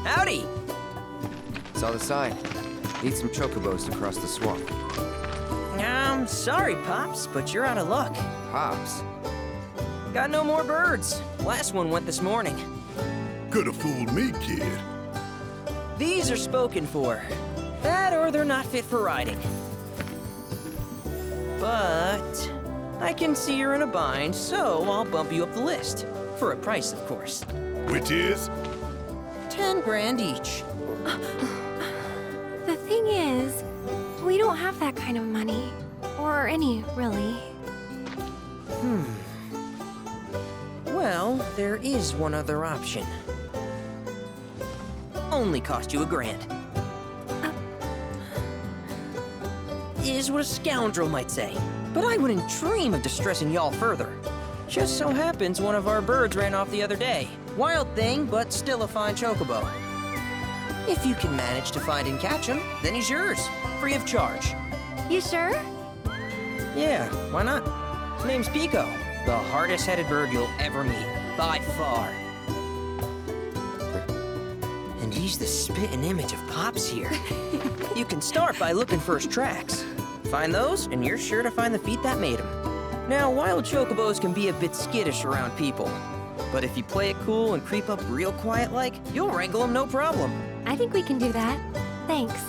Howdy! Saw the sign. Need some chocobos to cross the swamp. I'm sorry, Pops, but you're out of luck. Pops? Got no more birds. Last one went this morning. Could've fooled me, kid. These are spoken for. That or they're not fit for riding. But I can see you're in a bind, so I'll bump you up the list. For a price, of course. Which is? 10 grand each. The thing is, we don't have that kind of money. Or any, really. Well, there is one other option. Only cost you $1,000. Is what a scoundrel might say. But I wouldn't dream of distressing y'all further. Just so happens one of our birds ran off the other day. Wild thing, but still a fine chocobo. If you can manage to find and catch him, then he's yours, free of charge. You sure? Yeah, why not? His name's Piko, the hardest-headed bird you'll ever meet, by far. And he's the spitting image of Pops here. You can start by looking for his tracks. Find those, and you're sure to find the feet that made him. Now, wild chocobos can be a bit skittish around people. But if you play it cool and creep up real quiet-like, you'll wrangle them no problem. I think we can do that. Thanks.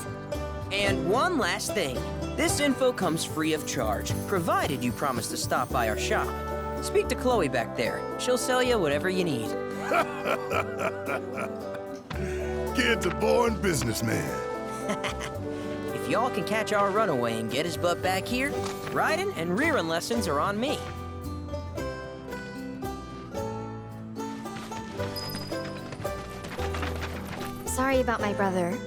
And one last thing. This info comes free of charge, provided you promise to stop by our shop. Speak to Chloe back there. She'll sell you whatever you need. Kid's a born businessman. If y'all can catch our runaway and get his butt back here, riding and rearing lessons are on me. Sorry about my brother.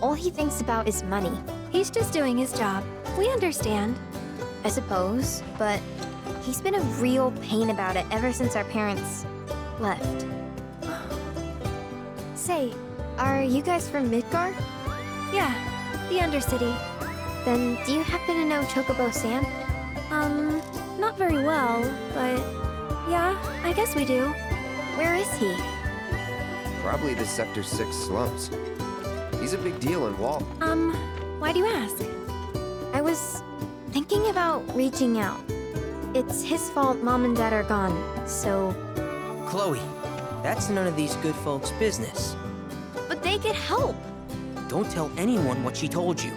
All he thinks about is money. He's just doing his job. We understand. I suppose, but he's been a real pain about it ever since our parents left. Say, are you guys from Midgar? Yeah, the Undercity. Then do you happen to know Chocobo Sam? Not very well, but yeah, I guess we do. Where is he? Probably the Sector 6 slums. He's a big deal in Wall. Why do you ask? I was thinking about reaching out. It's his fault Mom and Dad are gone, so... Chloe, that's none of these good folks' business. But they could help! Don't tell anyone what she told you.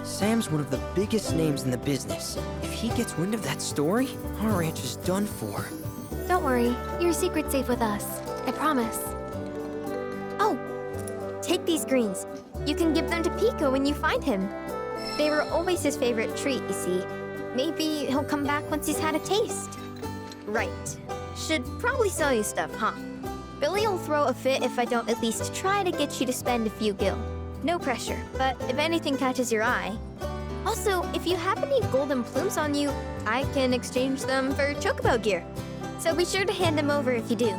Sam's one of the biggest names in the business. If he gets wind of that story, our ranch is done for. Don't worry, your secret's safe with us. I promise. Oh! Take these greens. You can give them to Piko when you find him. They were always his favorite treat, you see. Maybe he'll come back once he's had a taste. Right. Should probably sell you stuff, huh? Billy'll throw a fit if I don't at least try to get you to spend a few gil. No pressure, but if anything catches your eye... Also, if you have any golden plumes on you, I can exchange them for Chocobo gear. So be sure to hand them over if you do.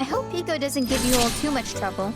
I hope Piko doesn't give you all too much trouble.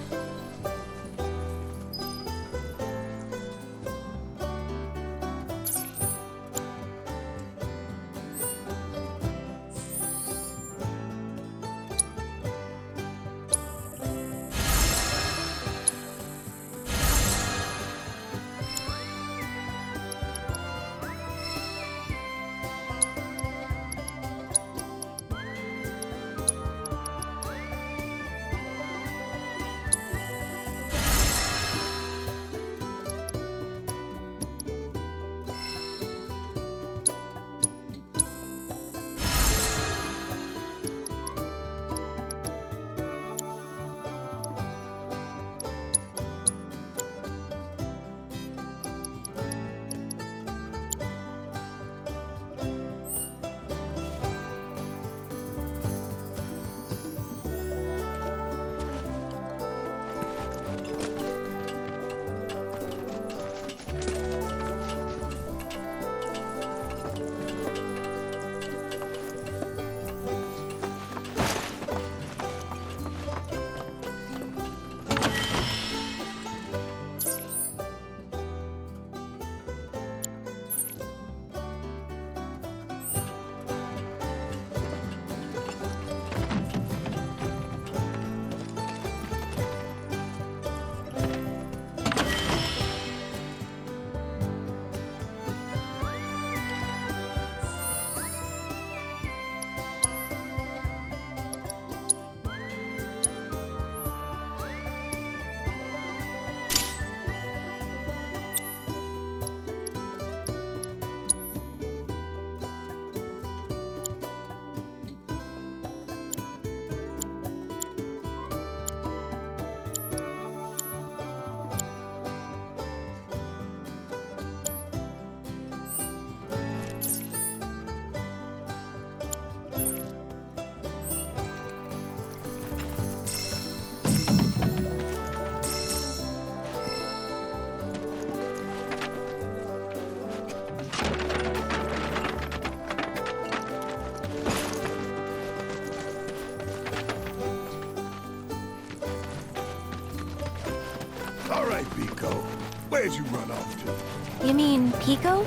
All right, Piko. Where'd you run off to? You mean Piko?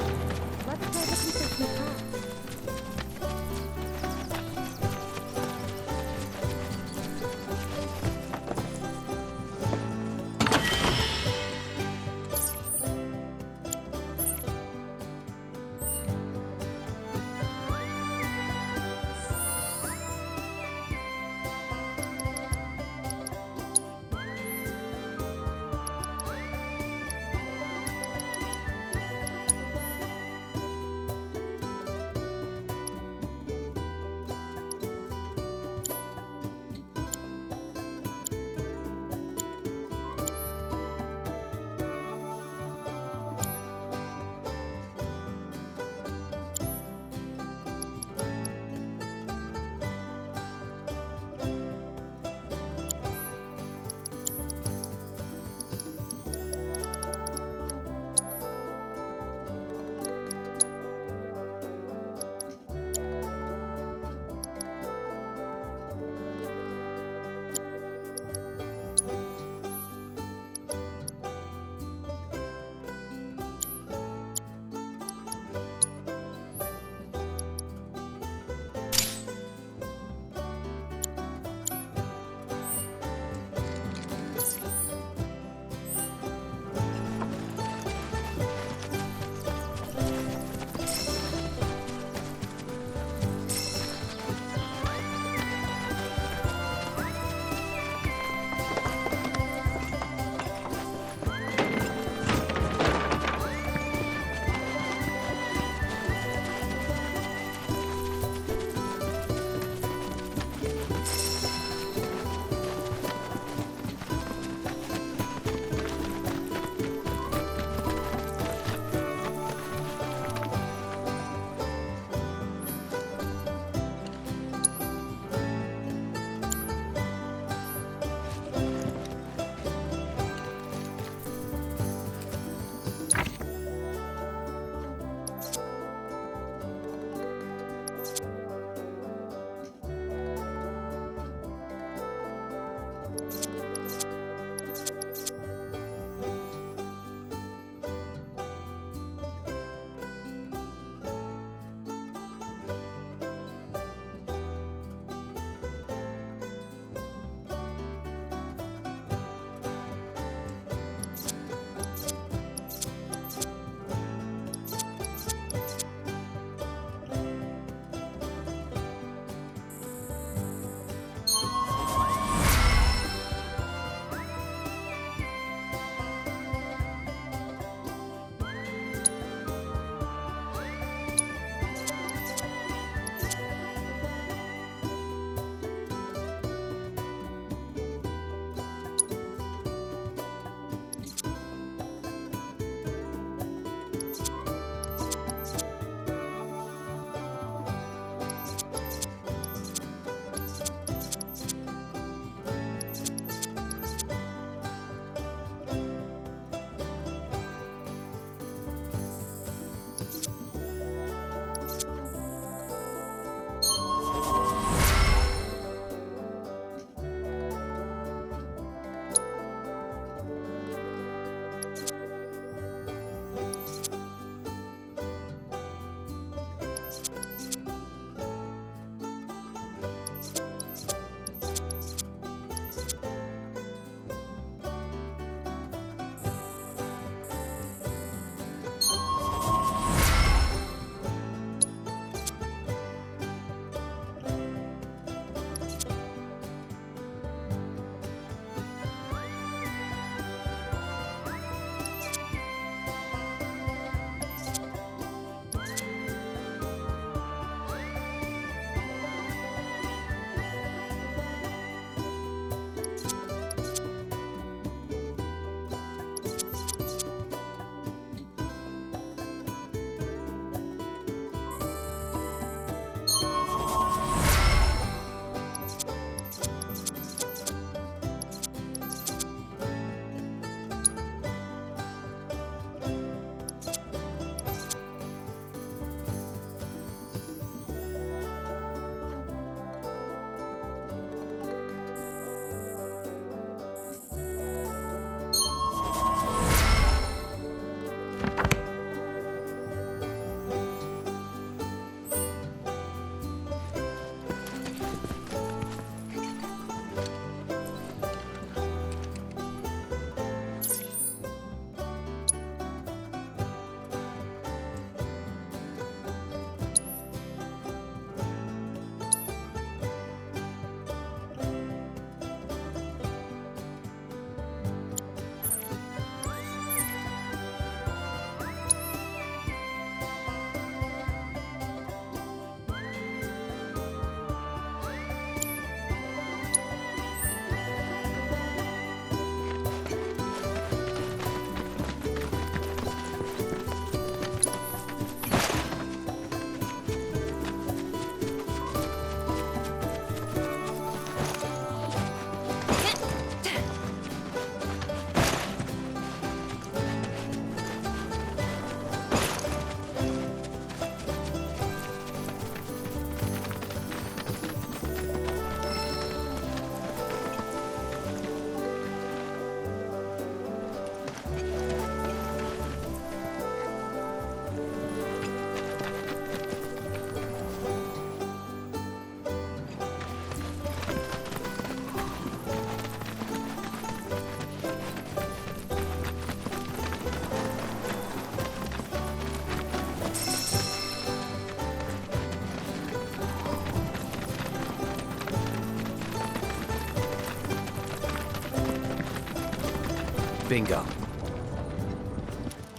Bingo.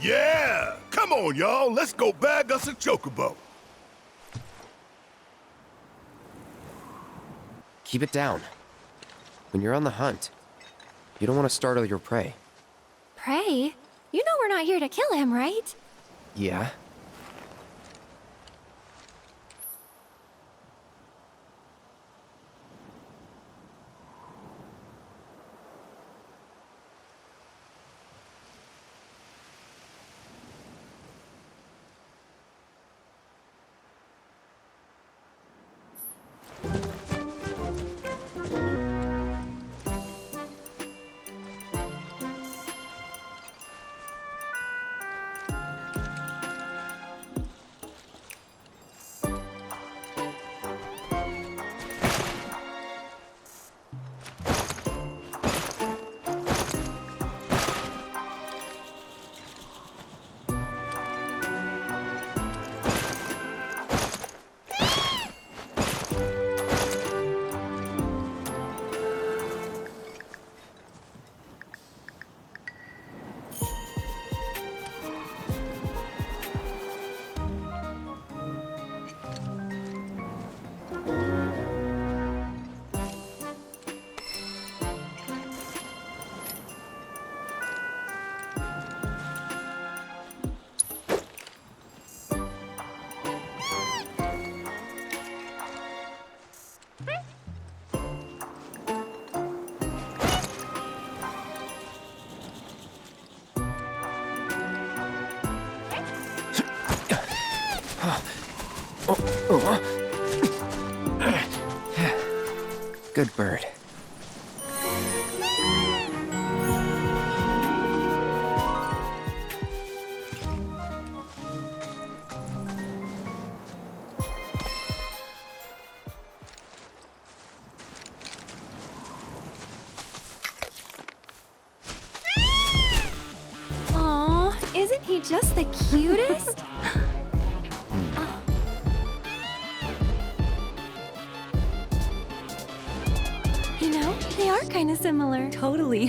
Yeah! Come on, y'all. Let's go bag us a chocobo. Keep it down. When you're on the hunt, you don't want to startle your prey. Prey? You know we're not here to kill him, right? Yeah? Good bird. Aw, isn't he just the cutest? You know, they are kind of similar. Totally.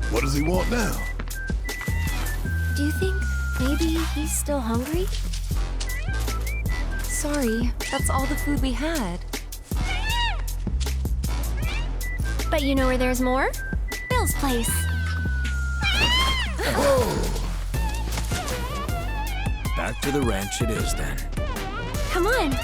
What does he want now? Do you think maybe he's still hungry? Sorry, that's all the food we had. But you know where there's more? Bill's place. Back to the ranch it is then. Come on.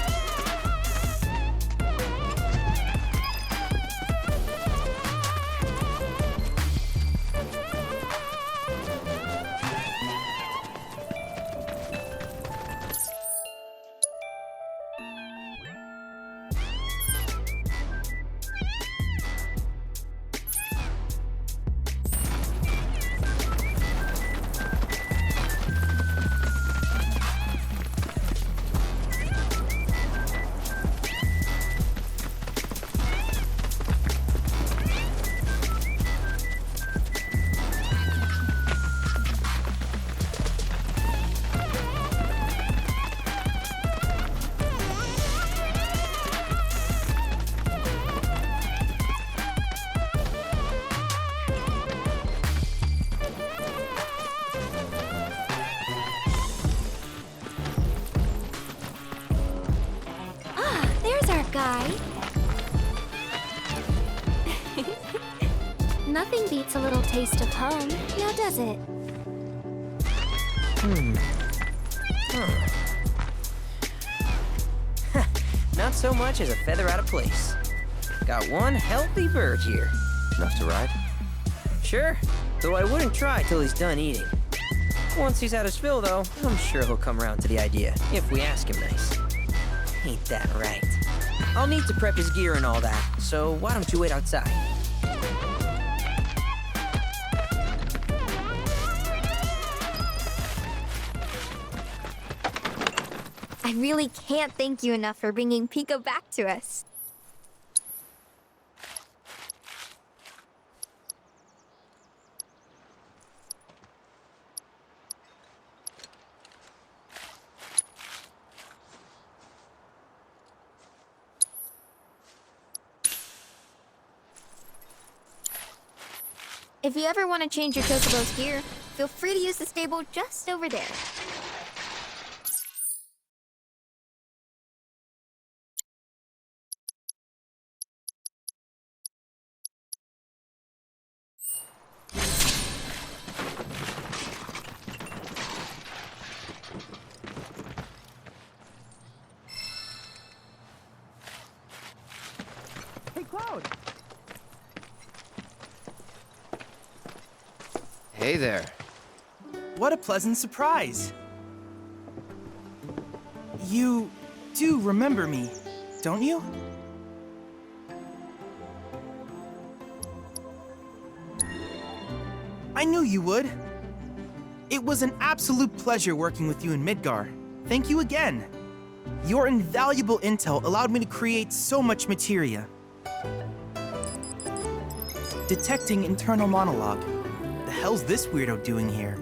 Guy. Nothing beats a little taste of home, now does it? Not so much as a feather out of place. Got one healthy bird here. Enough to ride? Sure, though I wouldn't try till he's done eating. Once he's had his fill, though, I'm sure he'll come around to the idea, if we ask him nice. Ain't that right? I'll need to prep his gear and all that, so why don't you wait outside? I really can't thank you enough for bringing Piko back to us. If you ever want to change your Chocobo's gear, feel free to use the stable just over there. Hey, Cloud! Hey there. What a pleasant surprise! You do remember me, don't you? I knew you would. It was an absolute pleasure working with you in Midgar. Thank you again. Your invaluable intel allowed me to create so much materia. Detecting internal monologue. The hell's this weirdo doing here?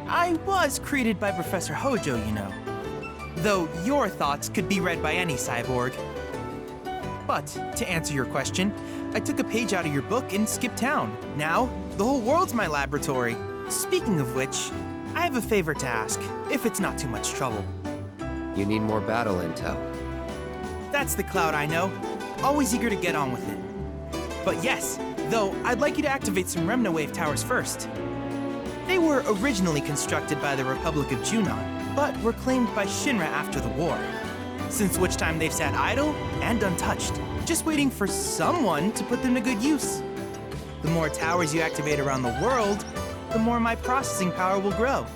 I was created by Professor Hojo, you know. Though your thoughts could be read by any cyborg. But, to answer your question, I took a page out of your book and skipped town. Now, the whole world's my laboratory. Speaking of which, I have a favor to ask, if it's not too much trouble. You need more battle intel. That's the Cloud I know. Always eager to get on with it. But yes, though, I'd like you to activate some Remna Wave towers first. They were originally constructed by the Republic of Junon, but were claimed by Shinra after the war. Since which time they've sat idle and untouched, just waiting for someone to put them to good use. The more towers you activate around the world, the more my processing power will grow.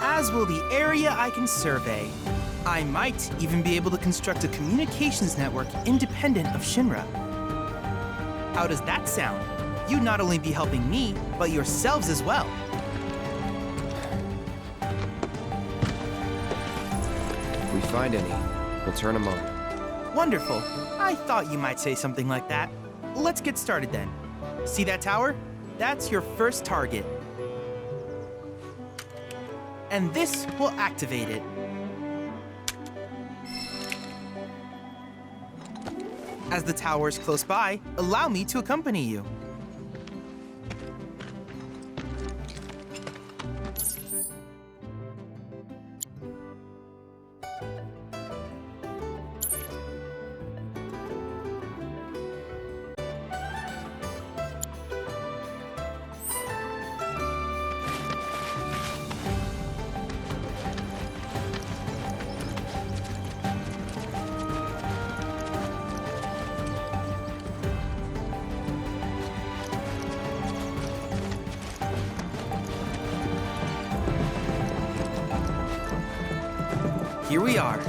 As will the area I can survey. I might even be able to construct a communications network independent of Shinra. How does that sound? You'd not only be helping me, but yourselves as well. If we find any, we'll turn them on. Wonderful. I thought you might say something like that. Let's get started then. See that tower? That's your first target. And this will activate it. As the tower is close by, allow me to accompany you. Here we are.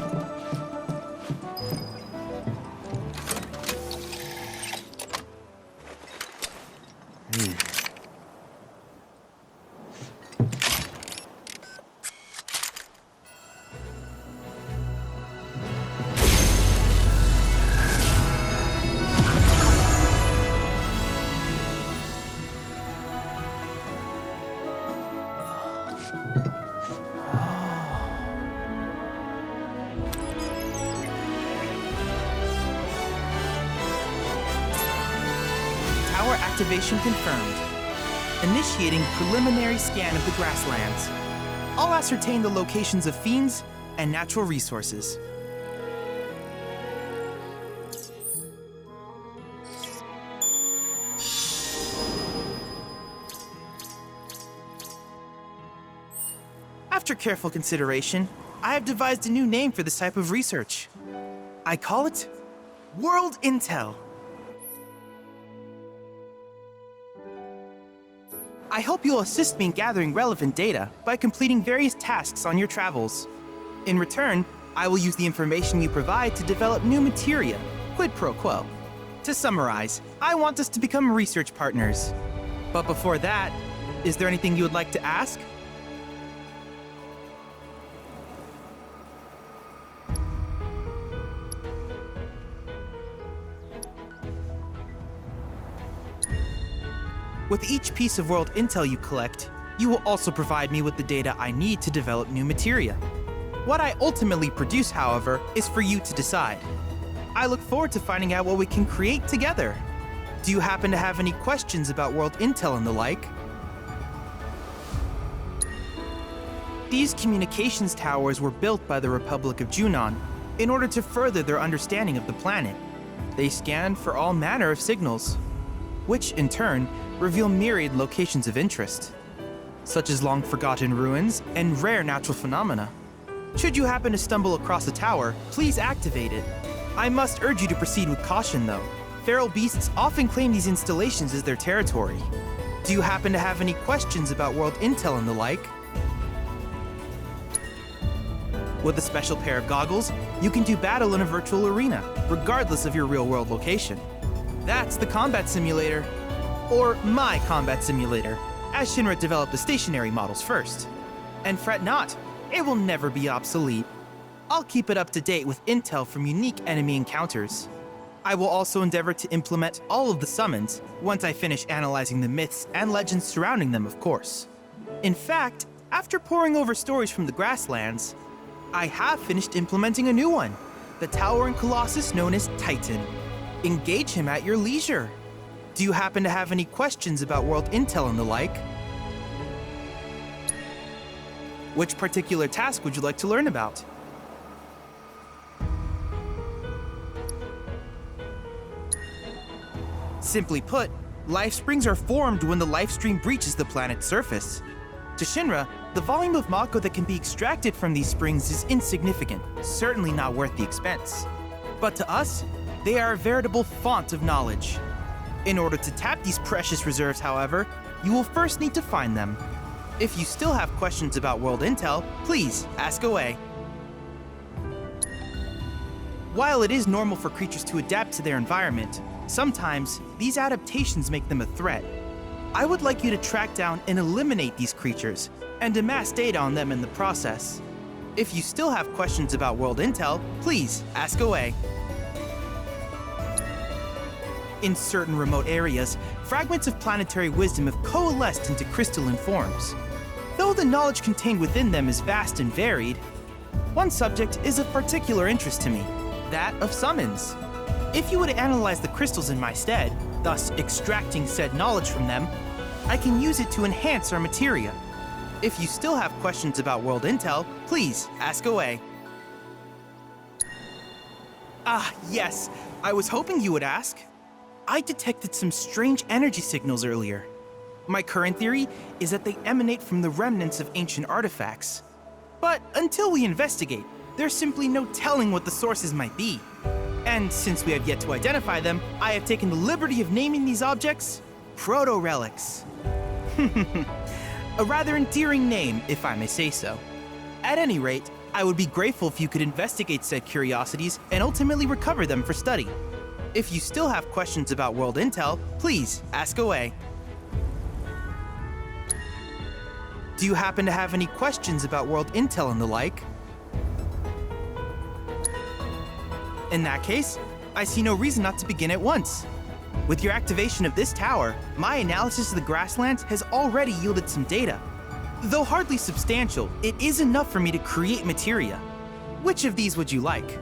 Activation confirmed. Initiating preliminary scan of the Grasslands. I'll ascertain the locations of fiends and natural resources. After careful consideration, I have devised a new name for this type of research. I call it World Intel. I hope you'll assist me in gathering relevant data by completing various tasks on your travels. In return, I will use the information you provide to develop new materia, quid pro quo. To summarize, I want us to become research partners. But before that, is there anything you would like to ask? With each piece of world intel you collect, you will also provide me with the data I need to develop new materia. What I ultimately produce, however, is for you to decide. I look forward to finding out what we can create together. Do you happen to have any questions about world intel and the like? These communications towers were built by the Republic of Junon in order to further their understanding of the planet. They scan for all manner of signals, which in turn reveal myriad locations of interest, such as long-forgotten ruins and rare natural phenomena. Should you happen to stumble across a tower, please activate it. I must urge you to proceed with caution, though. Feral beasts often claim these installations as their territory. Do you happen to have any questions about world intel and the like? With a special pair of goggles, you can do battle in a virtual arena, regardless of your real-world location. That's the combat simulator. Or my combat simulator, as Shinra developed the stationary models first. And fret not, it will never be obsolete. I'll keep it up to date with intel from unique enemy encounters. I will also endeavor to implement all of the summons once I finish analyzing the myths and legends surrounding them, of course. In fact, after poring over stories from the Grasslands, I have finished implementing a new one, the towering colossus known as Titan. Engage him at your leisure. Do you happen to have any questions about world intel and the like? Which particular task would you like to learn about? Simply put, life springs are formed when the life stream breaches the planet's surface. To Shinra, the volume of Mako that can be extracted from these springs is insignificant, certainly not worth the expense. But to us, they are a veritable font of knowledge. In order to tap these precious reserves, however, you will first need to find them. If you still have questions about world intel, please ask away. While it is normal for creatures to adapt to their environment, sometimes these adaptations make them a threat. I would like you to track down and eliminate these creatures and amass data on them in the process. If you still have questions about world intel, please ask away. In certain remote areas, fragments of planetary wisdom have coalesced into crystalline forms. Though the knowledge contained within them is vast and varied, one subject is of particular interest to me, that of summons. If you would analyze the crystals in my stead, thus extracting said knowledge from them, I can use it to enhance our materia. If you still have questions about world intel, please ask away. Ah, yes, I was hoping you would ask. I detected some strange energy signals earlier. My current theory is that they emanate from the remnants of ancient artifacts. But until we investigate, there's simply no telling what the sources might be. And since we have yet to identify them, I have taken the liberty of naming these objects proto-relics. A rather endearing name, if I may say so. At any rate, I would be grateful if you could investigate said curiosities and ultimately recover them for study. If you still have questions about world intel, please ask away. Do you happen to have any questions about world intel and the like? In that case, I see no reason not to begin at once. With your activation of this tower, my analysis of the Grasslands has already yielded some data. Though hardly substantial, it is enough for me to create materia. Which of these would you like?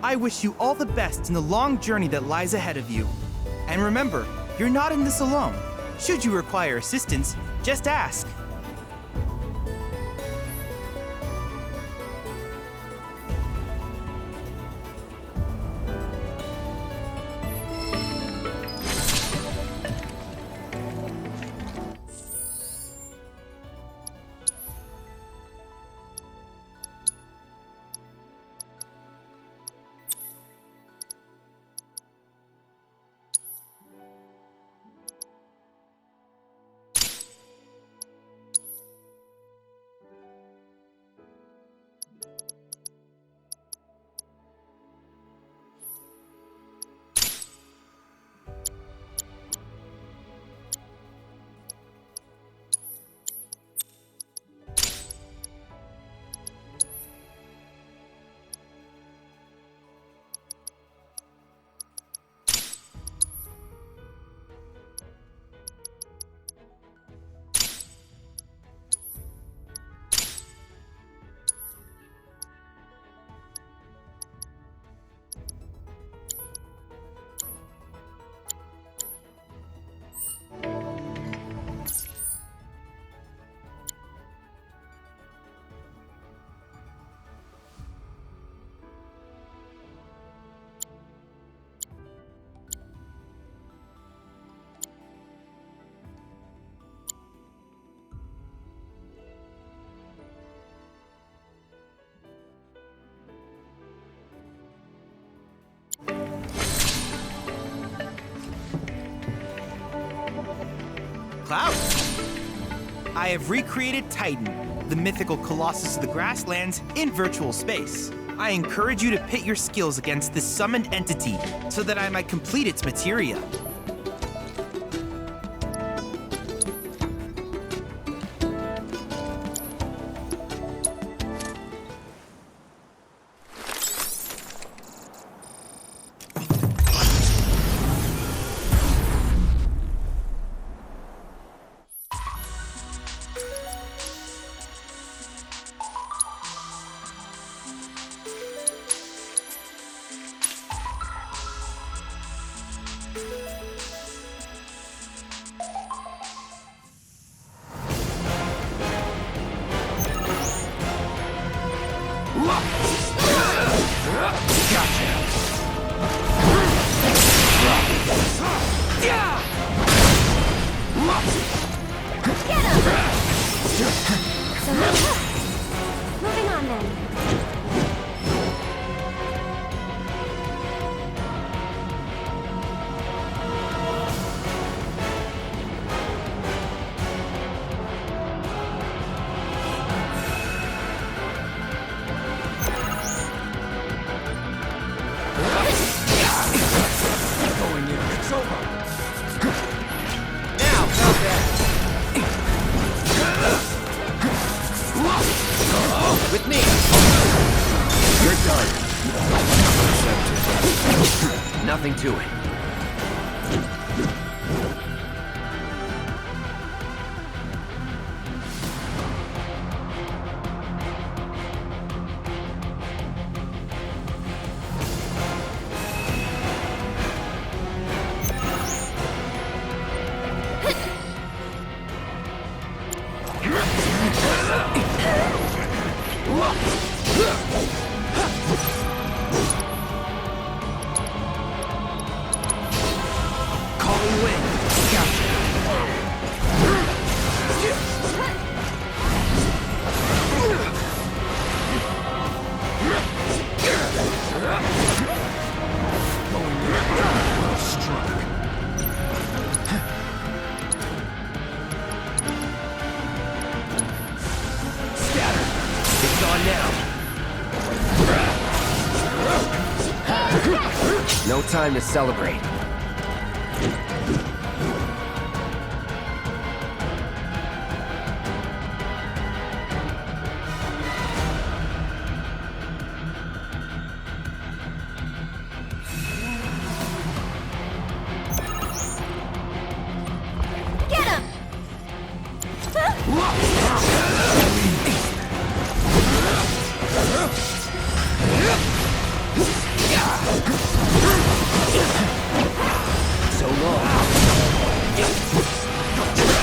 I wish you all the best in the long journey that lies ahead of you. And remember, you're not in this alone. Should you require assistance, just ask. clouds. I have recreated Titan, the mythical colossus of the Grasslands, in virtual space. I encourage you to pit your skills against this summoned entity so that I might complete its materia. Moving on then. Going in. It's over. Now, how's that? With me. You're done. Nothing to it. Calling wind. Gotcha. Scatter. It's on now. No time to celebrate. Get him! So long.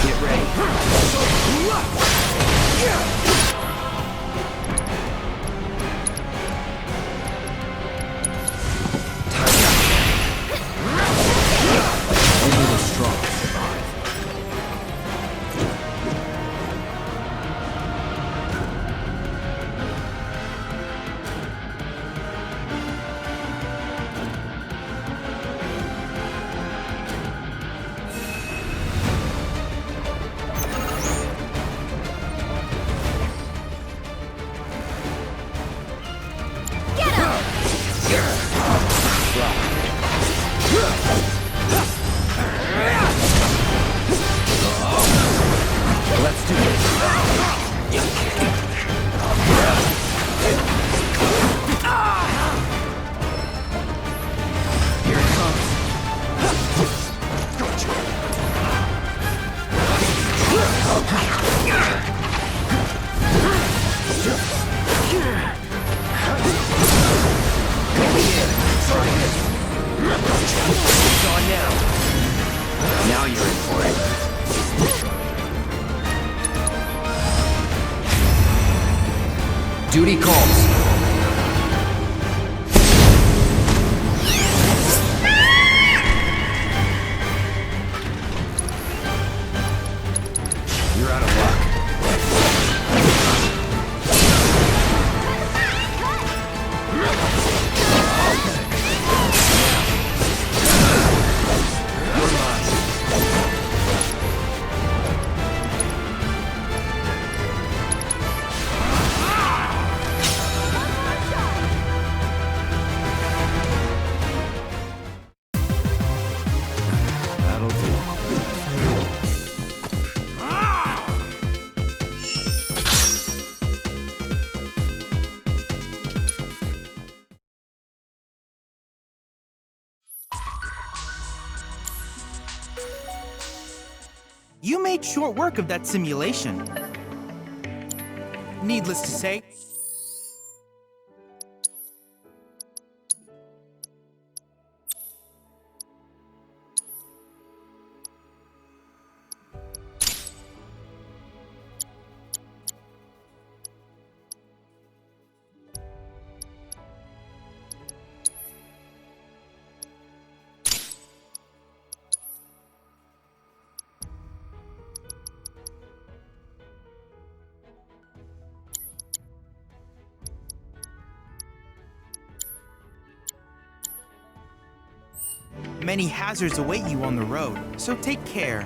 Get ready. Only the strong survive. Get him! Let's do this. Here it comes. Going in. Try this. It's on now. Now you're in for it. Duty calls. You're out of luck. You're mine. You made short work of that simulation. Needless to say, many hazards await you on the road, so take care.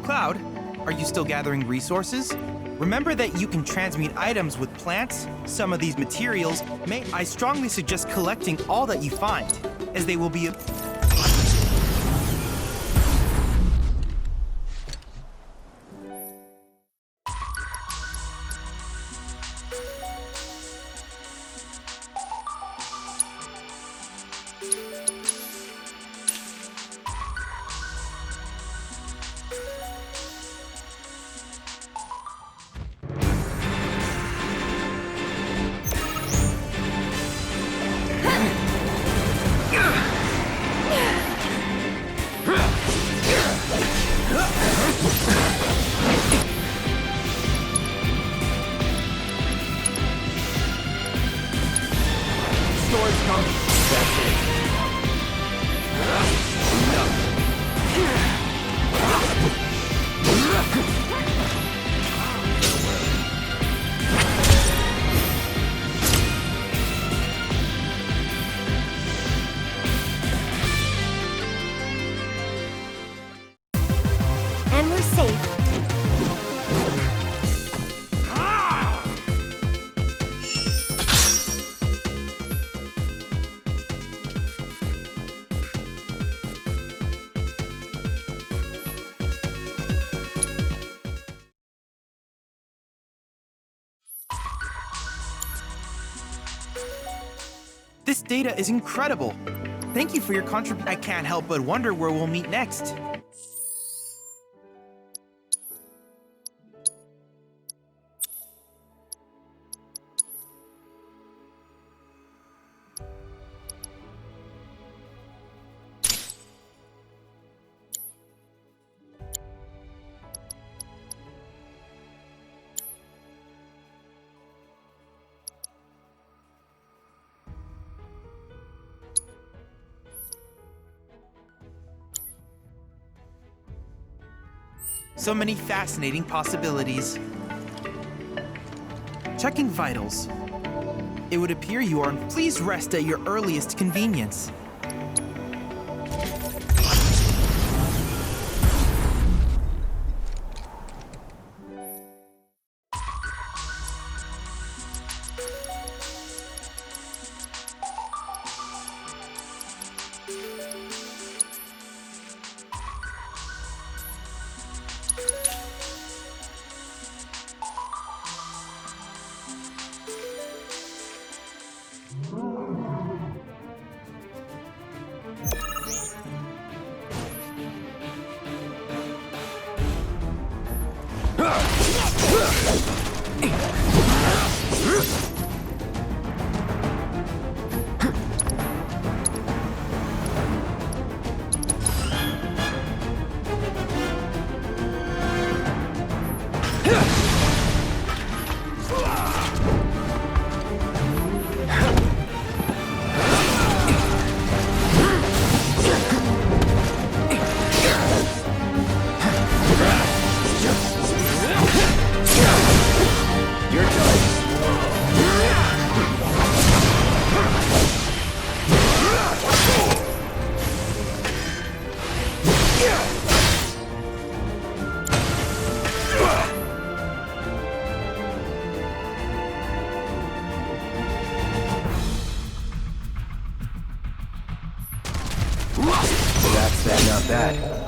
Cloud, are you still gathering resources? Remember that you can transmute items with plants. Some of these materials I strongly suggest collecting all that you find, as they will be And we're safe. This data is incredible. Thank you for your contribution. I can't help but wonder where we'll meet next. So many fascinating possibilities. Checking vitals. It would appear you are. Please rest at your earliest convenience. That's that, not that.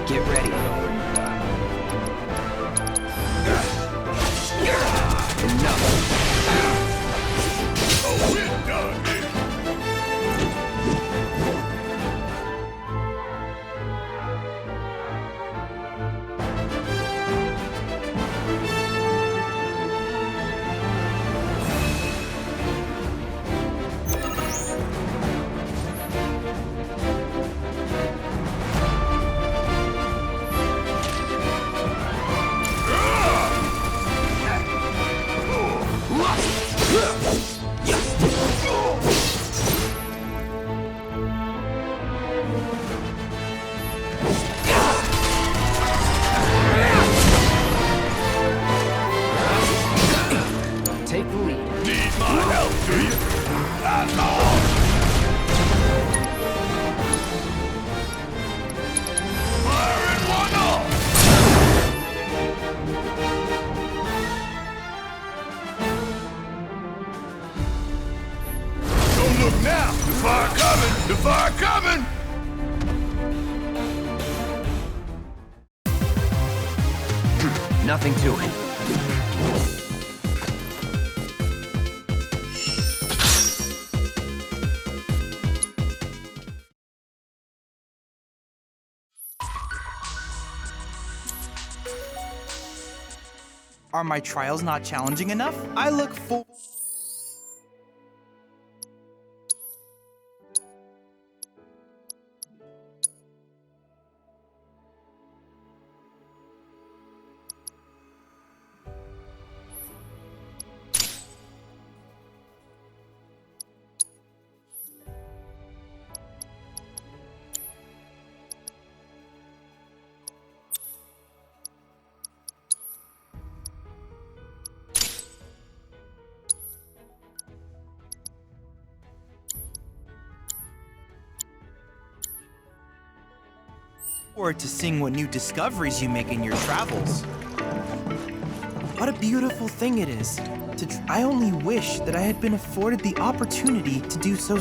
Get ready. Enough. Oh, we're done here. Take the lead. Need my help, do you? That's all. Fire in one off. Don't look now. The fire coming. The fire coming. Nothing to it. Are my trials not challenging enough? I look for... forward to seeing what new discoveries you make in your travels. What a beautiful thing it is. I only wish that I had been afforded the opportunity to do so.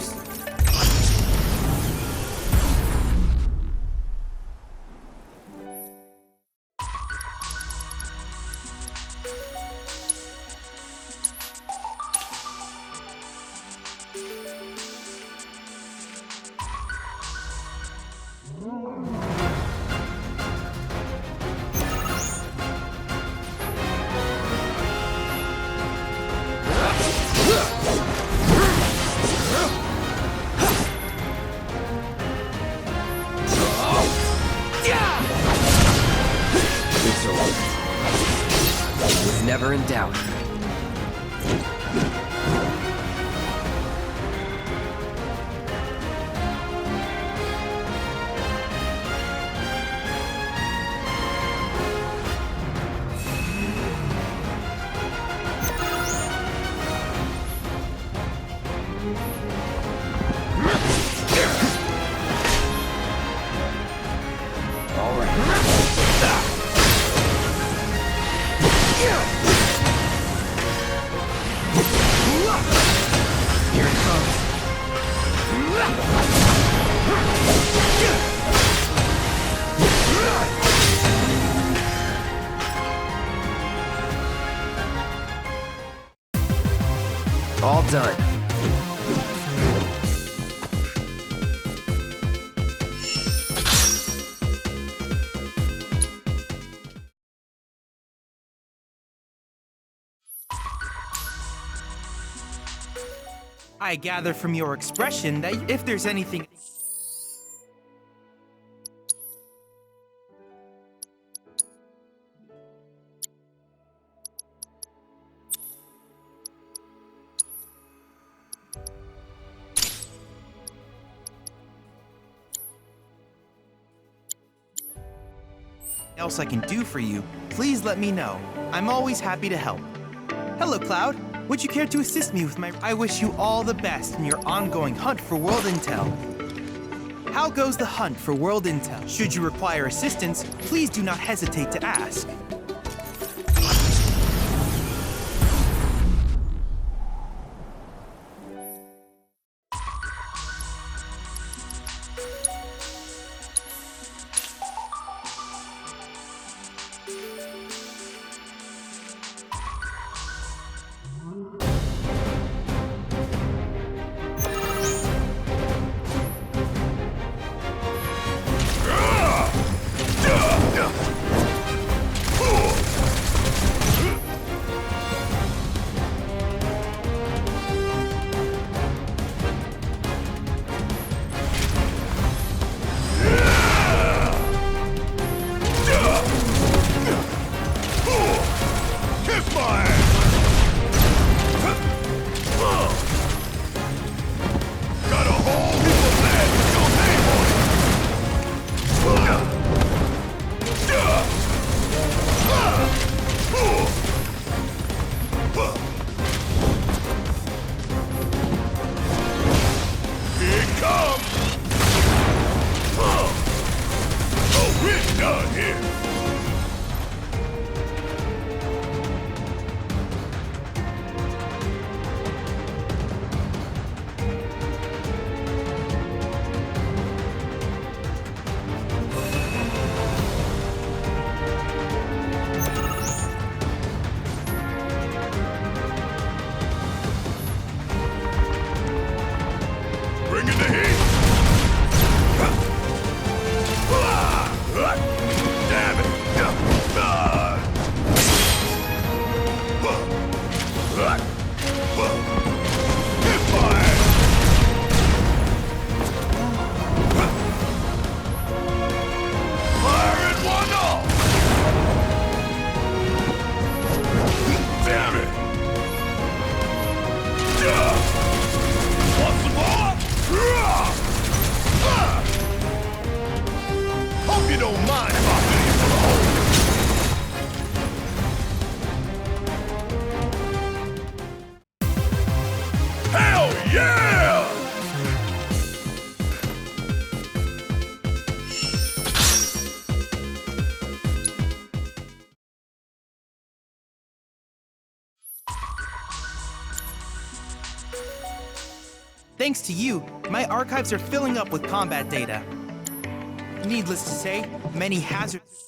Never in doubt. All right. Here it comes. All done. I gather from your expression that if there's anything... else I can do for you, please let me know. I'm always happy to help. Hello, Cloud. Would you care to assist me with my... I wish you all the best in your ongoing hunt for world intel. How goes the hunt for world intel? Should you require assistance, please do not hesitate to ask. Yeah! Thanks to you, my archives are filling up with combat data. Needless to say, many hazards.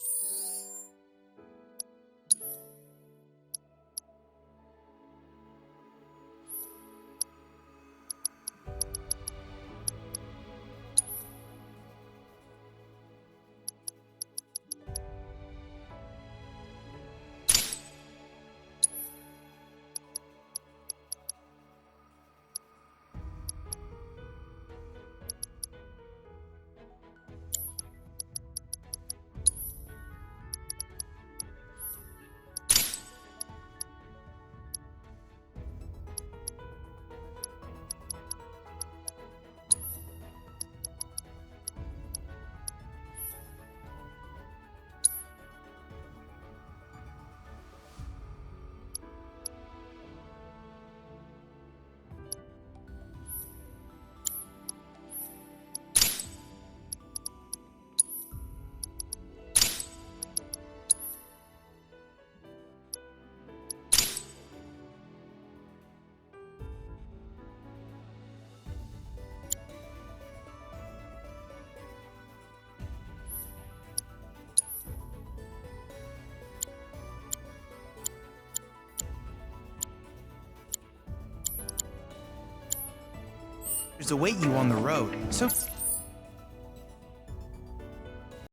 Await you on the road, so